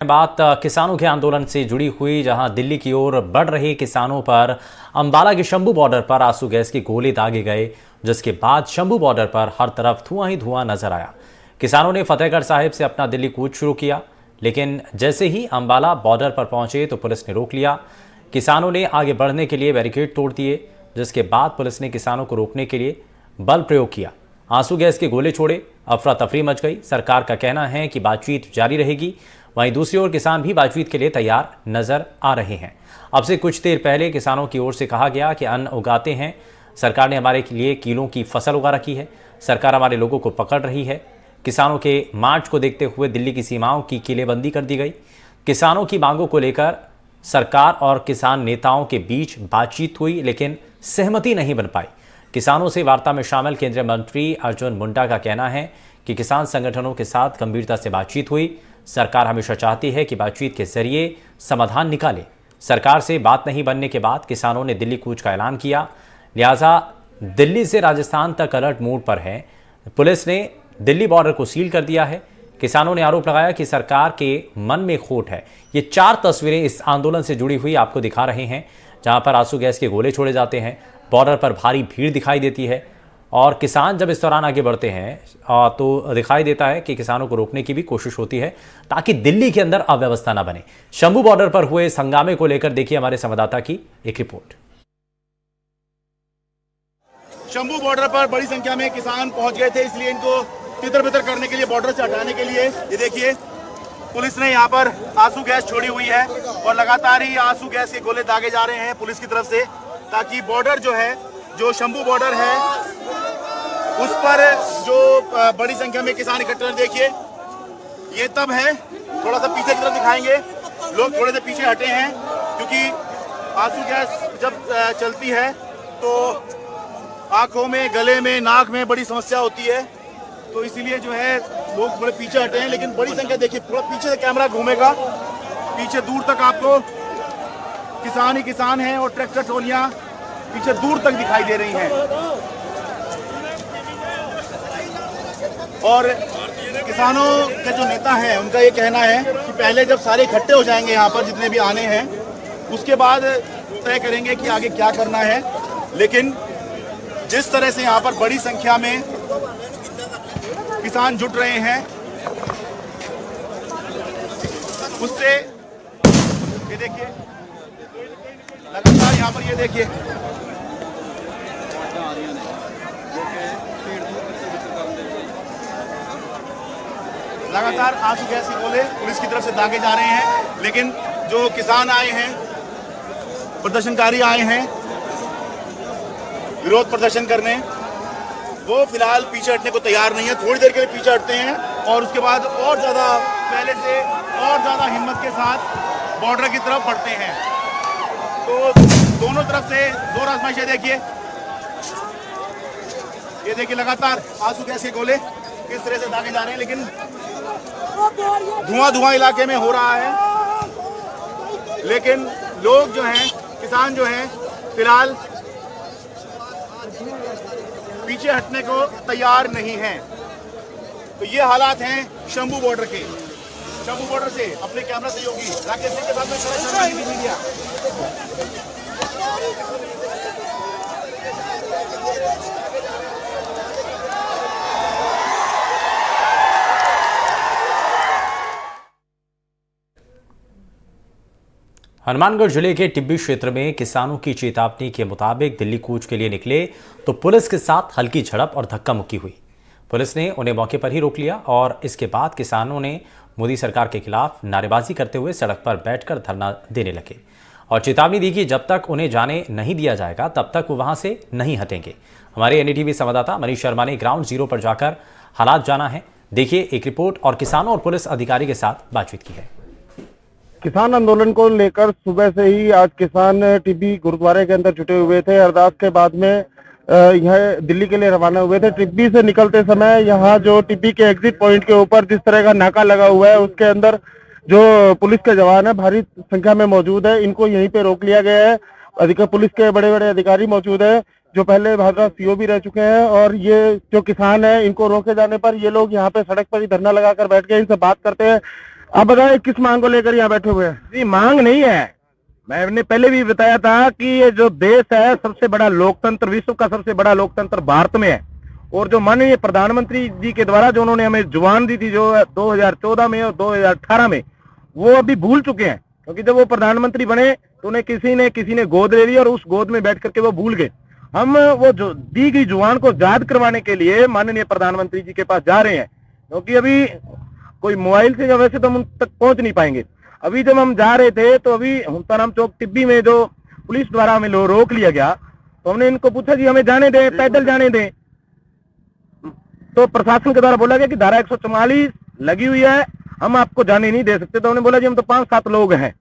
बात किसानों के आंदोलन से जुड़ी हुई, जहां दिल्ली की ओर बढ़ रहे किसानों पर अंबाला के शंभू बॉर्डर पर आंसू गैस के गोले दागे गए, जिसके बाद शंभू बॉर्डर पर हर तरफ धुआं ही धुआं नजर आया। किसानों ने फतेहगढ़ साहिब से अपना दिल्ली कूच शुरू किया, लेकिन जैसे ही अंबाला बॉर्डर पर पहुंचे तो पुलिस ने रोक लिया। किसानों ने आगे बढ़ने के लिए बैरिकेड तोड़ दिए, जिसके बाद पुलिस ने किसानों को रोकने के लिए बल प्रयोग किया, आंसू गैस के गोले छोड़े। अफरा तफरी मच गई। सरकार का कहना है कि बातचीत जारी रहेगी, वहीं दूसरी ओर किसान भी बातचीत के लिए तैयार नजर आ रहे हैं। अब से कुछ देर पहले किसानों की ओर से कहा गया कि अन्न उगाते हैं, सरकार ने हमारे लिए किलों की फसल उगा रखी है, सरकार हमारे लोगों को पकड़ रही है। किसानों के मार्च को देखते हुए दिल्ली की सीमाओं की किलेबंदी कर दी गई। किसानों की मांगों को लेकर सरकार और किसान नेताओं के बीच बातचीत हुई, लेकिन सहमति नहीं बन पाई। किसानों से वार्ता में शामिल केंद्रीय मंत्री अर्जुन मुंडा का कहना है कि किसान संगठनों के साथ गंभीरता से बातचीत हुई। सरकार हमेशा चाहती है कि बातचीत के जरिए समाधान निकाले। सरकार से बात नहीं बनने के बाद किसानों ने दिल्ली कूच का ऐलान किया, लिहाजा दिल्ली से राजस्थान तक अलर्ट मोड पर है। पुलिस ने दिल्ली बॉर्डर को सील कर दिया है। किसानों ने आरोप लगाया कि सरकार के मन में खोट है। ये 4 तस्वीरें इस आंदोलन से जुड़ी हुई आपको दिखा रहे हैं, जहां पर आंसू गैस के गोले छोड़े जाते हैं, बॉर्डर पर भारी भीड़ दिखाई देती है, और किसान जब इस दौरान आगे बढ़ते हैं तो दिखाई देता है कि किसानों को रोकने की भी कोशिश होती है ताकि दिल्ली के अंदर अव्यवस्था ना बने। शंभू बॉर्डर पर हुए इस हंगामे को लेकर देखिए हमारे संवाददाता की एक रिपोर्ट। शंभू बॉर्डर पर बड़ी संख्या में किसान पहुंच गए थे, इसलिए इनको तितर-बितर करने के लिए, बॉर्डर से हटाने के लिए ये देखिए पुलिस ने यहाँ पर आंसू गैस छोड़ी हुई है और लगातार ही आंसू गैस के गोले दागे जा रहे हैं पुलिस की तरफ से, ताकि बॉर्डर जो है, जो शंभू बॉर्डर है, उस पर जो बड़ी संख्या में किसान इकट्ठे। देखिए ये तब है, थोड़ा सा पीछे की तरफ दिखाएंगे, लोग थोड़े से पीछे हटे हैं क्योंकि आंसू गैस जब चलती है तो आंखों में, गले में, नाक में बड़ी समस्या होती है, तो इसीलिए जो है लोग थोड़े पीछे हटे हैं। लेकिन बड़ी संख्या देखिए, थोड़ा पीछे से कैमरा घूमेगा, पीछे दूर तक आपको किसान ही किसान हैं और ट्रैक्टर ट्रॉलियां पीछे दूर तक दिखाई दे रही हैं। और किसानों के जो नेता हैं उनका ये कहना है कि पहले जब सारे इकट्ठे हो जाएंगे यहाँ पर, जितने भी आने हैं, उसके बाद तय करेंगे कि आगे क्या करना है। लेकिन जिस तरह से यहाँ पर बड़ी संख्या में किसान जुट रहे हैं, उससे ये देखिए लगातार यहाँ पर, ये देखिए लगातार आंसू गैस के गोले पुलिस की तरफ से दागे जा रहे हैं। लेकिन जो किसान आए हैं, प्रदर्शनकारी आए हैं विरोध प्रदर्शन करने, वो फिलहाल पीछे हटने को तैयार नहीं है। थोड़ी देर के लिए पीछे हटते हैं और उसके बाद और ज़्यादा, पहले से और ज़्यादा हिम्मत के साथ बॉर्डर की तरफ बढ़ते हैं। तो दोनों तरफ से जोर आजमाइश है। देखिए ये देखिए लगातार आंसू गैस के गोले किस तरह से दागे जा रहे हैं, लेकिन धुआं धुआं इलाके में हो रहा है। लेकिन लोग जो हैं, किसान जो हैं, फिलहाल पीछे हटने को तैयार नहीं हैं। तो ये हालात हैं शंभू बॉर्डर के। शंभू बॉर्डर से अपने कैमरा सहयोगी राकेश सिंह के साथ में खड़ा मीडिया। हनुमानगढ़ जिले के टिब्बी क्षेत्र में किसानों की चेतावनी के मुताबिक दिल्ली कूच के लिए निकले तो पुलिस के साथ हल्की झड़प और धक्का मुक्की हुई। पुलिस ने उन्हें मौके पर ही रोक लिया और इसके बाद किसानों ने मोदी सरकार के खिलाफ नारेबाजी करते हुए सड़क पर बैठकर धरना देने लगे और चेतावनी दी कि जब तक उन्हें जाने नहीं दिया जाएगा तब तक वो वहां से नहीं हटेंगे। हमारे एनडीटीवी संवाददाता मनीष शर्मा ने ग्राउंड जीरो पर जाकर हालात जाना है। देखिए एक रिपोर्ट और किसानों और पुलिस अधिकारी के साथ बातचीत की है। किसान आंदोलन को लेकर सुबह से ही आज किसान टिब्बी गुरुद्वारे के अंदर जुटे हुए थे। अरदास के बाद में यह दिल्ली के लिए रवाना हुए थे। टिब्बी से निकलते समय यहाँ जो टिब्बी के एग्जिट पॉइंट के ऊपर जिस तरह का नाका लगा हुआ है, उसके अंदर जो पुलिस के जवान है भारी संख्या में मौजूद है, इनको यहीं पे रोक लिया गया है। पुलिस के बड़े बड़े अधिकारी मौजूद है जो पहले भादरा सीओ भी रह चुके हैं, और ये जो किसान है इनको रोके जाने पर ये लोग यहाँ पे सड़क पर ही धरना लगाकर बैठ गए। इनसे बात करते हैं। आप बताइए किस मांग को लेकर यहाँ बैठे हुए हैं? जी मांग नहीं है, मैंने पहले भी बताया था कि ये जो देश है सबसे बड़ा लोकतंत्र, विश्व का सबसे बड़ा लोकतंत्र भारत में है। और जो माननीय प्रधानमंत्री जी के द्वारा जो उन्होंने हमें जुबान दी थी जो 2014 में और 2018 में, वो अभी भूल चुके हैं। क्योंकि जब वो प्रधानमंत्री बने तो उन्हें किसी ने गोद ले ली और उस गोद में बैठ करके वो भूल गए। हम वो जो दी गई जुबान को याद करवाने के लिए माननीय प्रधानमंत्री जी के पास जा रहे हैं, क्योंकि अभी कोई मोबाइल से वैसे तो हम उन तक पहुंच नहीं पाएंगे। अभी जब हम जा रहे थे तो अभी हुमताराम चौक टिब्बी में जो पुलिस द्वारा हमें रोक लिया गया, तो हमने इनको पूछा जी हमें जाने दें, पैदल जाने दें। तो प्रशासन के द्वारा बोला गया कि धारा 144 लगी हुई है, हम आपको जाने नहीं दे सकते। तो हमने बोला जी हम तो 5-7 लोग हैं,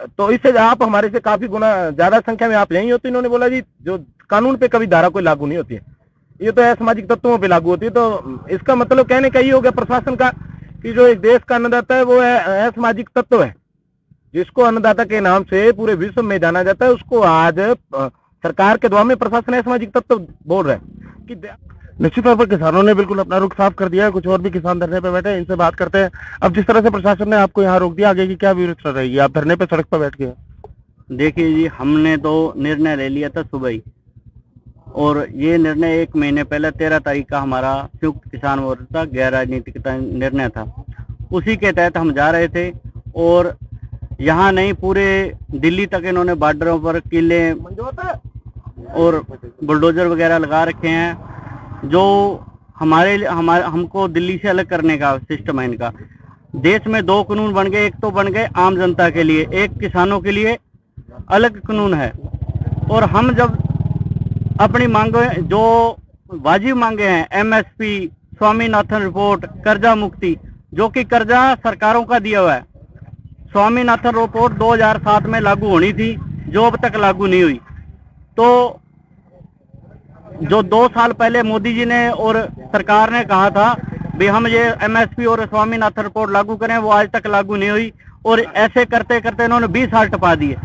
तो इससे आप हमारे से काफी गुना ज्यादा संख्या में आप यही होती। इन्होंने बोला जी जो कानून पे कभी धारा कोई लागू नहीं होती है, ये तो असामाजिक तत्वों पे लागू होती है। तो इसका मतलब कहने का ये हो गया प्रशासन का कि जो एक देश का अन्नदाता है वो असामाजिक तत्व है, जिसको अन्नदाता के नाम से पूरे विश्व में जाना जाता है, उसको आज सरकार के द्वारा में प्रशासन असामाजिक तत्व बोल रहा है कि निश्चित तौर पर किसानों ने बिल्कुल अपना रुख साफ कर दिया है। कुछ और भी किसान धरने पे बैठे हैं, इनसे बात करते हैं। अब जिस तरह से प्रशासन ने आपको यहाँ रोक दिया, आगे की क्या व्यवस्था रहेगी? आप धरने पे सड़क पर बैठ गए। देखिए जी, हमने तो निर्णय ले लिया था सुबह ही, और ये निर्णय 1 महीने पहले 13 तारीख का हमारा संयुक्त किसान मोर्चा गैर राजनीतिक निर्णय था, उसी के तहत हम जा रहे थे। और यहाँ नहीं पूरे दिल्ली तक इन्होंने बॉर्डरों पर किले और बुलडोजर वगैरह लगा रखे हैं, जो हमको दिल्ली से अलग करने का सिस्टम है इनका। देश में 2 कानून बन गए, एक तो बन गए आम जनता के लिए, एक किसानों के लिए अलग कानून है। और हम जब अपनी मांगे जो वाजिब मांगे हैं, एमएसपी, स्वामीनाथन रिपोर्ट, कर्जा मुक्ति, जो कि कर्जा सरकारों का दिया हुआ है। स्वामीनाथन रिपोर्ट 2007 में लागू होनी थी, जो अब तक लागू नहीं हुई। तो जो 2 साल पहले मोदी जी ने और सरकार ने कहा था भी हम ये एमएसपी और स्वामीनाथन रिपोर्ट लागू करें, वो आज तक लागू नहीं हुई। और ऐसे करते करते इन्होंने 20 साल टपा दिए,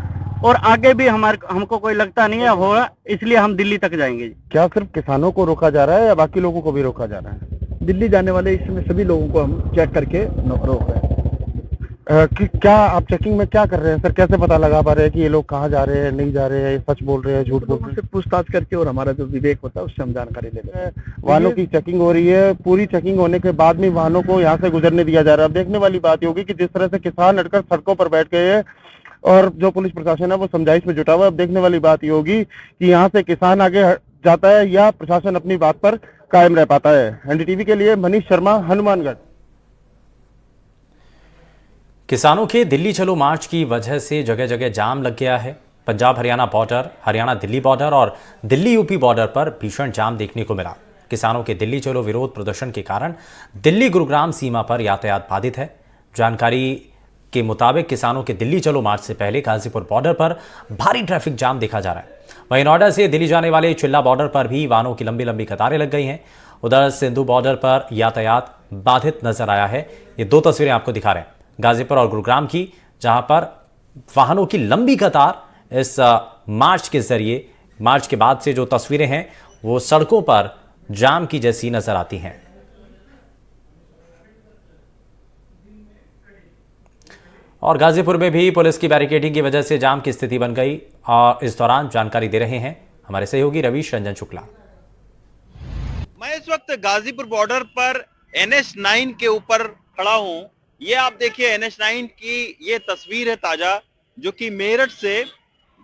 और आगे भी हमको कोई लगता नहीं है होगा, इसलिए हम दिल्ली तक जाएंगे। क्या सिर्फ किसानों को रोका जा रहा है या बाकी लोगों को भी रोका जा रहा है? दिल्ली जाने वाले इसमें सभी लोगों को हम चेक करके रोक रहे हैं। कि क्या आप चेकिंग में क्या कर रहे हैं सर? कैसे पता लगा पा रहे हैं कि ये लोग कहाँ जा रहे हैं, नहीं जा रहे हैं, सच बोल रहे हैं, झूठ बोल रहे हैं? पूछताछ करके और हमारा जो विवेक होता है उससे हम जानकारी ले लेते हैं। वाहनों की चेकिंग हो रही है, पूरी चेकिंग होने के बाद में वाहनों को यहाँ से गुजरने दिया जा रहा है। अब देखने वाली बात होगी कि जिस तरह से किसान हटकर सड़कों पर बैठ गए हैं और जो पुलिस प्रशासन है वो समझाइश में जुटा हुआ है। अब देखने वाली बात ये होगी कि यहाँ से किसान आगे जाता है या प्रशासन अपनी बात पर कायम रह पाता है। एनडीटीवी के लिए मनीष शर्मा, हनुमानगढ़। किसानों के दिल्ली चलो मार्च की वजह से जगह जगह जाम लग गया है। पंजाब हरियाणा बॉर्डर, हरियाणा दिल्ली बॉर्डर और दिल्ली यूपी बॉर्डर पर भीषण जाम देखने को मिला। किसानों के दिल्ली चलो विरोध प्रदर्शन के कारण दिल्ली गुरुग्राम सीमा पर यातायात बाधित है। जानकारी के मुताबिक किसानों के दिल्ली चलो मार्च से पहले गाजीपुर बॉर्डर पर भारी ट्रैफिक जाम देखा जा रहा है। वहीं नोएडा से दिल्ली जाने वाले चिल्ला बॉर्डर पर भी वाहनों की लंबी लंबी कतारें लग गई हैं। उधर सिंधु बॉर्डर पर यातायात बाधित नजर आया है। ये 2 तस्वीरें आपको दिखा रहे हैं गाजीपुर और गुरुग्राम की, जहां पर वाहनों की लंबी कतार इस मार्च के जरिए, मार्च के बाद से जो तस्वीरें हैं वो सड़कों पर जाम की जैसी नजर आती हैं। और गाजीपुर में भी पुलिस की बैरिकेडिंग की वजह से जाम की स्थिति बन गई। और इस दौरान जानकारी दे रहे हैं हमारे सहयोगी रवीश रंजन शुक्ला। मैं इस वक्त गाजीपुर बॉर्डर पर NH9 के ऊपर खड़ा हूं। ये आप देखिए NH9 की ये तस्वीर है ताजा, जो कि मेरठ से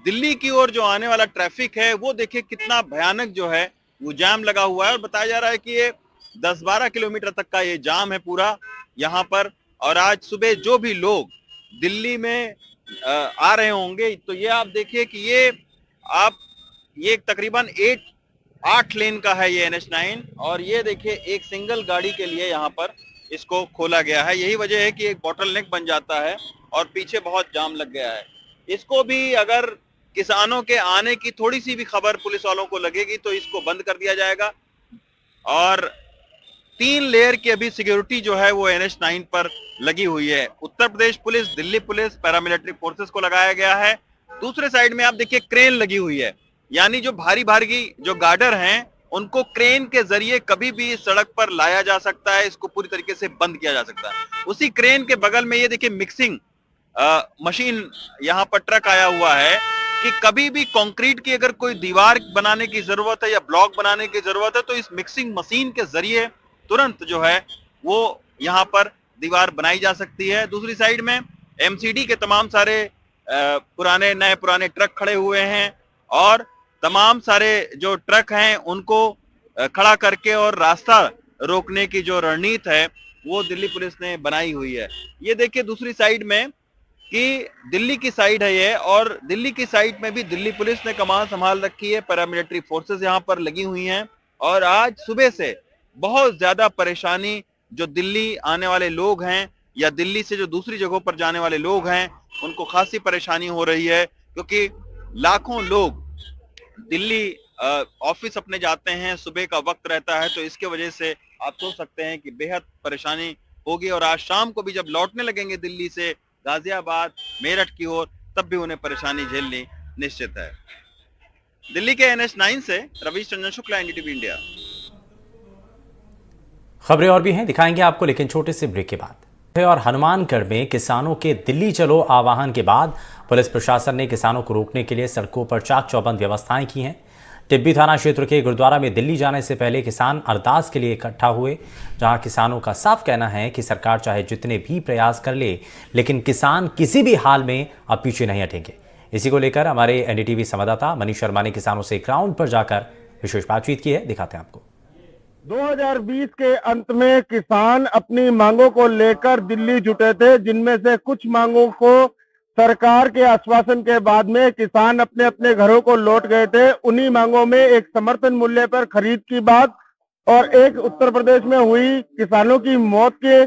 दिल्ली की ओर जो आने वाला ट्रैफिक है वो देखिए कितना भयानक जो है वो जाम लगा हुआ है। और बताया जा रहा है कि ये 10-12 किलोमीटर तक का ये जाम है पूरा यहाँ पर। और आज सुबह जो भी लोग दिल्ली में आ रहे होंगे, तो ये आप देखिए कि ये तकरीबन 8 लेन का है ये NH9। और ये देखिए एक सिंगल गाड़ी के लिए यहाँ पर इसको खोला गया है। यही वजह है कि एक बॉटलनेक बन जाता है और पीछे बहुत जाम लग गया है। इसको भी अगर किसानों के आने की थोड़ी सी भी खबर पुलिस वालों को लगेगी तो इसको बंद कर दिया जाएगा। और 3 लेयर की अभी सिक्योरिटी जो है वो NH9 पर लगी हुई है। Uttar Pradesh police, Delhi police, paramilitary forces को लगाया गया है। दूसरे साइड में आप देखिए क्रेन लगी हुई है, यानी जो भारी भारी जो गार्डर हैं उनको क्रेन के जरिए कभी भी इस सड़क पर लाया जा सकता है, इसको पूरी तरीके से बंद किया जा सकता है। उसी क्रेन के बगल में ये देखिए मिक्सिंग मशीन यहाँ पर ट्रक आया हुआ है कि कभी भी कंक्रीट की अगर कोई दीवार बनाने की जरूरत है या ब्लॉक बनाने की जरूरत है तो इस मिक्सिंग मशीन के जरिए तुरंत जो है वो यहाँ पर दीवार बनाई जा सकती है। दूसरी साइड में एमसीडी के तमाम सारे पुराने नए पुराने ट्रक खड़े हुए हैं और तमाम सारे जो ट्रक हैं उनको खड़ा करके और रास्ता रोकने की जो रणनीति है वो दिल्ली पुलिस ने बनाई हुई है। ये देखिए दूसरी साइड में कि दिल्ली की साइड है ये, और दिल्ली की साइड में भी दिल्ली पुलिस ने कमान संभाल रखी है, पैरामिलिट्री फोर्सेस यहाँ पर लगी हुई हैं और आज सुबह से बहुत ज्यादा परेशानी जो दिल्ली आने वाले लोग हैं या दिल्ली से जो दूसरी जगहों पर जाने वाले लोग हैं उनको खासी परेशानी हो रही है, क्योंकि लाखों लोग दिल्ली ऑफिस अपने जाते हैं, सुबह का वक्त रहता है, तो इसके वजह से आप सोच सकते हैं कि बेहद परेशानी होगी। और आज शाम को भी जब लौटने लगेंगे दिल्ली से गाजियाबाद मेरठ की ओर, तब भी उन्हें परेशानी झेलनी निश्चित है। दिल्ली के NH9 से रवीश चंद्र शुक्ला, एनडीटीवी इंडिया। खबरें और भी हैं, दिखाएंगे आपको, लेकिन छोटे से ब्रेक के बाद। और हनुमानगढ़ में किसानों के दिल्ली चलो आह्वान के बाद पुलिस प्रशासन ने किसानों को रोकने के लिए सड़कों पर चाक चौबंद व्यवस्थाएं की हैं। टिब्बी थाना क्षेत्र के गुरुद्वारा में दिल्ली जाने से पहले किसान अरदास के लिए इकट्ठा हुए, जहां किसानों का साफ कहना है कि सरकार चाहे जितने भी प्रयास कर ले, लेकिन किसान किसी भी हाल में अब पीछे नहीं हटेंगे। इसी को लेकर हमारे एनडीटीवी संवाददाता मनीष शर्मा ने किसानों से ग्राउंड पर जाकर विशेष बातचीत की है, दिखाते हैं आपको। 2020 के अंत में किसान अपनी मांगों को लेकर दिल्ली जुटे थे, जिनमें से कुछ मांगों को सरकार के आश्वासन के बाद में किसान अपने अपने घरों को लौट गए थे। उन्हीं मांगों में एक समर्थन मूल्य पर खरीद की बात और एक उत्तर प्रदेश में हुई किसानों की मौत के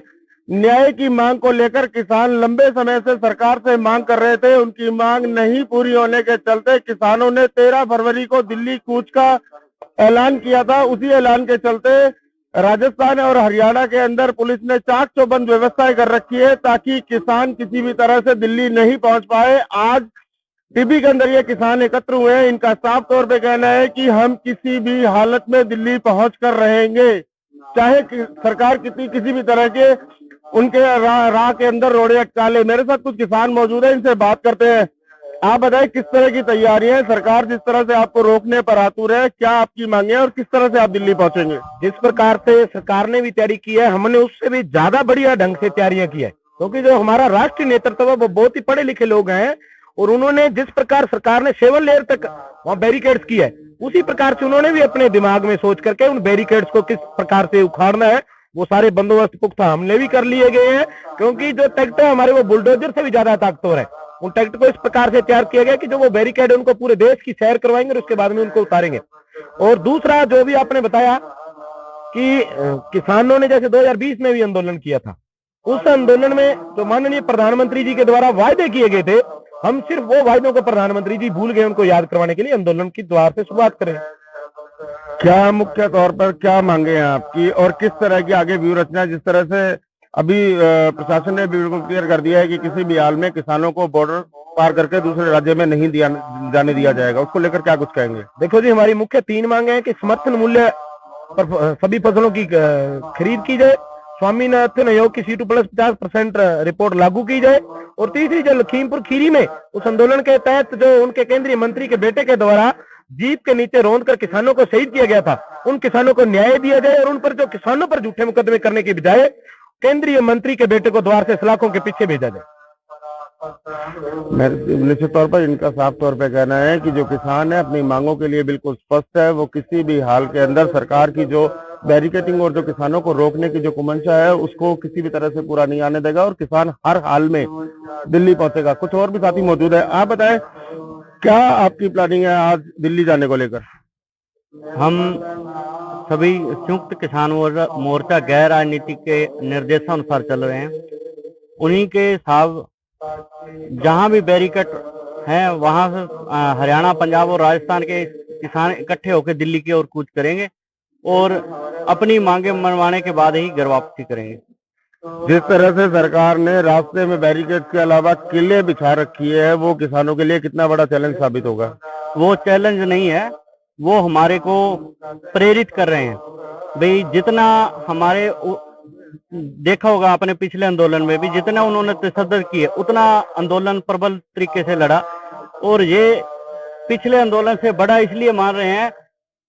न्याय की मांग को लेकर किसान लंबे समय से सरकार से मांग कर रहे थे। उनकी मांग नहीं पूरी होने के चलते किसानों ने 13 फरवरी को दिल्ली कूच का ऐलान किया था। उसी ऐलान के चलते राजस्थान और हरियाणा के अंदर पुलिस ने चाक चौबंद व्यवस्थाएं कर रखी है ताकि किसान किसी भी तरह से दिल्ली नहीं पहुंच पाए। आज टिब्बी के अंदर ये किसान एकत्र हुए हैं। इनका साफ तौर पे कहना है कि हम किसी भी हालत में दिल्ली पहुंच कर रहेंगे, चाहे सरकार किसी भी तरह के उनके राह के अंदर रोड़े अटका ले। मेरे साथ कुछ किसान मौजूद है, इनसे बात करते हैं। आप बताएं किस तरह की तैयारी है, सरकार जिस तरह से आपको रोकने पर आतुर है, क्या आपकी मांगे और किस तरह से आप दिल्ली पहुंचेंगे? जिस प्रकार से सरकार ने भी तैयारी की है, हमने उससे भी ज्यादा बढ़िया ढंग से तैयारियां की है, क्योंकि जो हमारा राष्ट्रीय नेतृत्व है वो बहुत ही पढ़े लिखे लोग हैं और उन्होंने जिस प्रकार सरकार ने 7 लेयर तक वहाँ बैरिकेड्स की है, उसी प्रकार से उन्होंने भी अपने दिमाग में सोच करके उन बैरिकेड्स को किस प्रकार से उखाड़ना है वो सारे बंदोबस्त पुख्ता हमले भी कर लिए गए हैं। क्योंकि जो ट्रैक्टर है हमारे वो बुलडोजर से भी ज्यादा ताकतवर है। उन ट्रैक्टर को इस प्रकार से तैयार किया गया कि जो वो बैरिकेड है उनको पूरे देश की सैर करवाएंगे और उसके बाद में उनको उतारेंगे। और दूसरा जो भी आपने बताया कि किसानों ने जैसे 2020 में भी आंदोलन किया था, उस आंदोलन में जो माननीय प्रधानमंत्री जी के द्वारा वायदे किए गए थे, हम सिर्फ वो वायदों को प्रधानमंत्री जी भूल गए, उनको याद करवाने के लिए आंदोलन की द्वार से शुरुआत करें। क्या मुख्य तौर पर क्या मांगे हैं आपकी और किस तरह की आगे व्यू रचना? जिस तरह से अभी प्रशासन ने बिल्कुल क्लियर कर दिया है कि किसी भी हाल में किसानों को बॉर्डर पार करके दूसरे राज्य में नहीं जाने दिया जाएगा, उसको लेकर क्या कुछ कहेंगे? देखो जी, हमारी मुख्य 3 मांगे हैं कि समर्थन मूल्य पर सभी फसलों की खरीद की जाए, स्वामीनाथन आयोग की C2 प्लस 50% रिपोर्ट लागू की जाए, और तीसरी जो लखीमपुर खीरी में उस आंदोलन के तहत जो उनके केंद्रीय मंत्री के बेटे के द्वारा जीप के नीचे रौंद कर किसानों को शहीद किया गया था, उन किसानों को न्याय दिया जाए और उन पर जो किसानों पर झूठे मुकदमे करने की बजाय केंद्रीय मंत्री के बेटे को द्वार से सलाखों के पीछे भेजा जाए। निश्चित तौर पर इनका साफ तौर पे कहना है कि जो किसान है अपनी मांगों के लिए बिल्कुल स्पष्ट है। वो किसी भी हाल के अंदर सरकार की जो बैरिकेटिंग और जो किसानों को रोकने की जो कुमंशा है उसको किसी भी तरह से पूरा नहीं आने देगा और किसान हर हाल में दिल्ली पहुंचेगा। कुछ और भी साथी मौजूद है, आप बताएं क्या आपकी प्लानिंग है आज दिल्ली जाने को लेकर? हम सभी संयुक्त किसान मोर्चा गैर राजनीतिक के निर्देशानुसार चल रहे हैं। उन्हीं के हिसाब जहां भी बैरिकेड हैं वहां से हरियाणा, पंजाब और राजस्थान के किसान इकट्ठे होकर दिल्ली की ओर कूच करेंगे और अपनी मांगे मनवाने के बाद ही घर वापसी करेंगे। जिस तरह से सरकार ने रास्ते में बैरिकेड के अलावा किले बिछा रखी है, वो किसानों के लिए कितना बड़ा चैलेंज साबित होगा? वो चैलेंज नहीं है, वो हमारे को प्रेरित कर रहे हैं। भाई जितना हमारे देखा होगा आपने पिछले आंदोलन में भी जितना उन्होंने तशद्दुद किए उतना आंदोलन प्रबल तरीके से लड़ा, और ये पिछले आंदोलन से बड़ा इसलिए मान रहे हैं,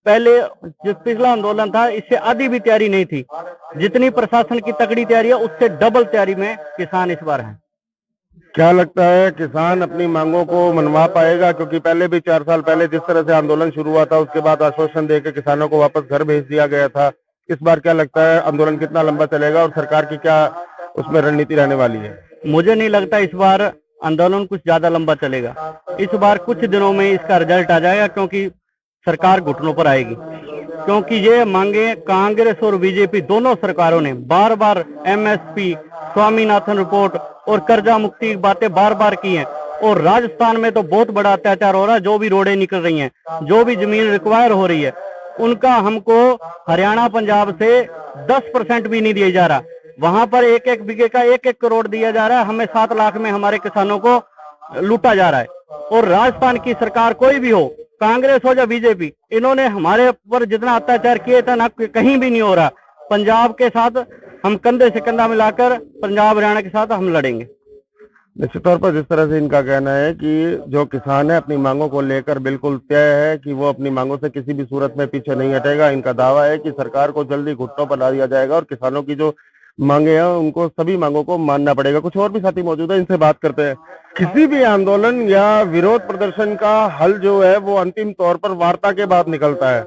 पहले जो पिछला आंदोलन था इससे आधी भी तैयारी नहीं थी, जितनी प्रशासन की तगड़ी तैयारी है उससे डबल तैयारी में किसान इस बार हैं। क्या लगता है किसान अपनी मांगों को मनवा पाएगा? क्योंकि पहले भी 4 साल पहले जिस तरह से आंदोलन शुरू हुआ था उसके बाद आश्वासन देकर किसानों को वापस घर भेज दिया गया था। इस बार क्या लगता है आंदोलन कितना लंबा चलेगा और सरकार की क्या उसमें रणनीति रहने वाली है? मुझे नहीं लगता इस बार आंदोलन कुछ ज्यादा लंबा चलेगा। इस बार कुछ दिनों में इसका रिजल्ट आ जाएगा, क्योंकि सरकार घुटनों पर आएगी। क्योंकि ये मांगे कांग्रेस और बीजेपी दोनों सरकारों ने बार बार एमएसपी, स्वामीनाथन रिपोर्ट और कर्जा मुक्ति की बातें बार बार की हैं, और राजस्थान में तो बहुत बड़ा अत्याचार हो रहा है। जो भी रोडें निकल रही हैं, जो भी जमीन रिक्वायर हो रही है, उनका हमको हरियाणा पंजाब से 10% भी नहीं दिया जा रहा। वहां पर 1-1 बीघे का 1-1 करोड़ दिया जा रहा है, हमें 7 लाख में हमारे किसानों को लूटा जा रहा है। और राजस्थान की सरकार कोई भी हो, कांग्रेस हो या बीजेपी, इन्होंने हमारे ऊपर जितना अत्याचार किए था ना, कहीं भी नहीं हो रहा। पंजाब के साथ हम कंधे से कंधा मिलाकर पंजाब हरियाणा के साथ हम लड़ेंगे। निश्चित तौर पर जिस तरह से इनका कहना है कि जो किसान है अपनी मांगों को लेकर बिल्कुल तय है कि वो अपनी मांगों से किसी भी सूरत में पीछे नहीं हटेगा। इनका दावा है कि सरकार को जल्दी घुटनों पर ला दिया जाएगा और किसानों की जो मांगे हैं उनको सभी मांगों को मानना पड़ेगा। कुछ और भी साथी मौजूद है, इनसे बात करते हैं। किसी भी आंदोलन या विरोध प्रदर्शन का हल जो है वो अंतिम तौर पर वार्ता के बाद निकलता है।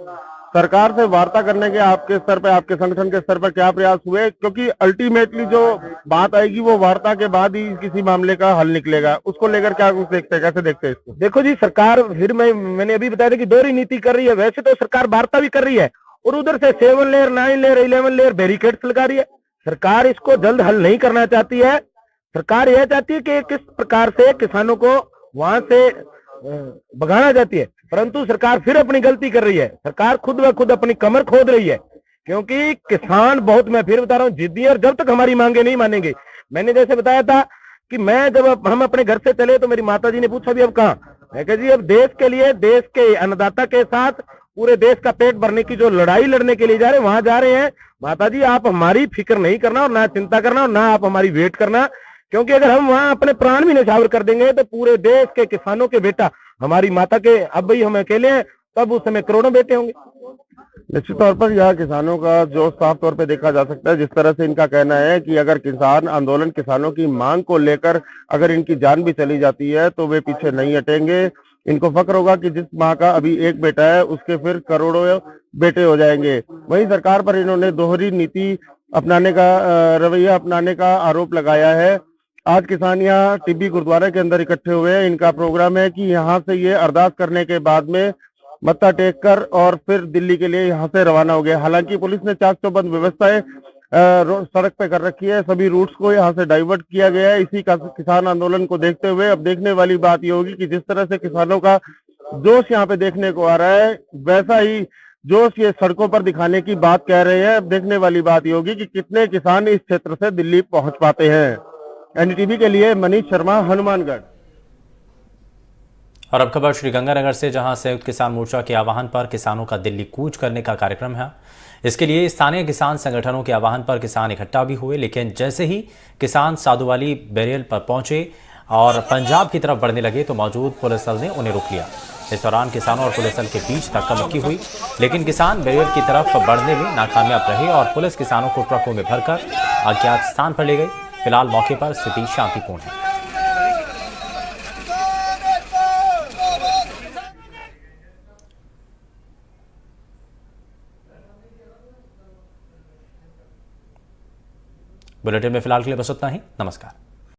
सरकार से वार्ता करने के आपके स्तर पर, आपके संगठन के स्तर पर क्या प्रयास हुए? क्योंकि अल्टीमेटली जो बात आएगी वो वार्ता के बाद ही किसी मामले का हल निकलेगा। उसको लेकर क्या कुछ देखते हैं, कैसे देखते हैं इसको? देखो जी, सरकार फिर मैंने अभी बताया था कि दोहरी नीति कर रही है। वैसे तो सरकार वार्ता भी कर रही है और उधर से 7 लेयर, 9 लेयर, 11 लेयर बैरिकेड्स लगा रही है। सरकार इसको जल्द हल नहीं करना चाहती है। सरकार यह चाहती है कि किस प्रकार से किसानों को वहां से भगाना चाहती है, परंतु सरकार फिर अपनी गलती कर रही है। सरकार खुद ब खुद अपनी कमर खोद रही है, क्योंकि किसान बहुत, मैं फिर बता रहा हूँ, जिद्दी है। और जब तक हमारी मांगे नहीं मानेंगे, मैंने जैसे बताया था कि मैं जब हम अपने घर से चले तो मेरी माता जी ने पूछा भी अब कहाँ, मैं कहा जी अब देश के लिए, देश के अन्नदाता के साथ पूरे देश का पेट भरने की जो लड़ाई लड़ने के लिए जा रहे हैं, वहां जा रहे हैं। माता जी आप हमारी फिक्र नहीं करना और ना चिंता करना और ना आप हमारी वेट करना, क्योंकि अगर हम वहां अपने प्राण भी न्यौछावर कर देंगे तो पूरे देश के किसानों के बेटा, हमारी माता के, अब भाई हम अकेले हैं तब उस समय करोड़ों बेटे होंगे। निश्चित तौर पर यह किसानों का जो साफ तौर पे देखा जा सकता है, जिस तरह से इनका कहना है कि अगर किसान आंदोलन, किसानों की मांग को लेकर अगर इनकी जान भी चली जाती है तो वे पीछे नहीं हटेंगे। इनको फक्र होगा कि जिस माँ का अभी एक बेटा है उसके फिर करोड़ों बेटे हो जाएंगे। वहीं सरकार पर इन्होंने दोहरी नीति अपनाने का, रवैया अपनाने का आरोप लगाया है। आज किसान यहाँ टिब्बी गुरुद्वारे के अंदर इकट्ठे हुए हैं। इनका प्रोग्राम है कि यहाँ से ये अरदास करने के बाद में मत्था टेक कर और फिर दिल्ली के लिए यहाँ से रवाना हो गए। हालांकि पुलिस ने चाक चौबंद व्यवस्थाएं सड़क पे कर रखी है, सभी रूट्स को यहाँ से डाइवर्ट किया गया है। इसी का किसान आंदोलन को देखते हुए अब देखने वाली बात ये होगी कि जिस तरह से किसानों का जोश यहाँ पे देखने को आ रहा है, वैसा ही जोश ये सड़कों पर दिखाने की बात कह रहे हैं। अब देखने वाली बात ये होगी कि कितने किसान इस क्षेत्र से दिल्ली पहुंच पाते हैं। एनडीटीवी के लिए मनीष शर्मा, हनुमानगढ़। और अब खबर श्रीगंगानगर से, जहां संयुक्त किसान मोर्चा के आह्वान पर किसानों का दिल्ली कूच करने का कार्यक्रम है। इसके लिए स्थानीय किसान संगठनों के आह्वान पर किसान इकट्ठा भी हुए, लेकिन जैसे ही किसान साधुवाली बैरियर पर पहुंचे और पंजाब की तरफ बढ़ने लगे तो मौजूद पुलिस बल ने उन्हें रोक लिया। इस दौरान किसानों और पुलिस बल के बीच धक्का मुक्की हुई, लेकिन किसान बैरियर की तरफ बढ़ने में नाकामयाब रहे और पुलिस किसानों को ट्रकों में भरकर अज्ञात स्थान पर ले गई। फिलहाल मौके पर स्थिति शांतिपूर्ण है। बुलेटिन में फिलहाल के लिए बस उतना ही। नमस्कार।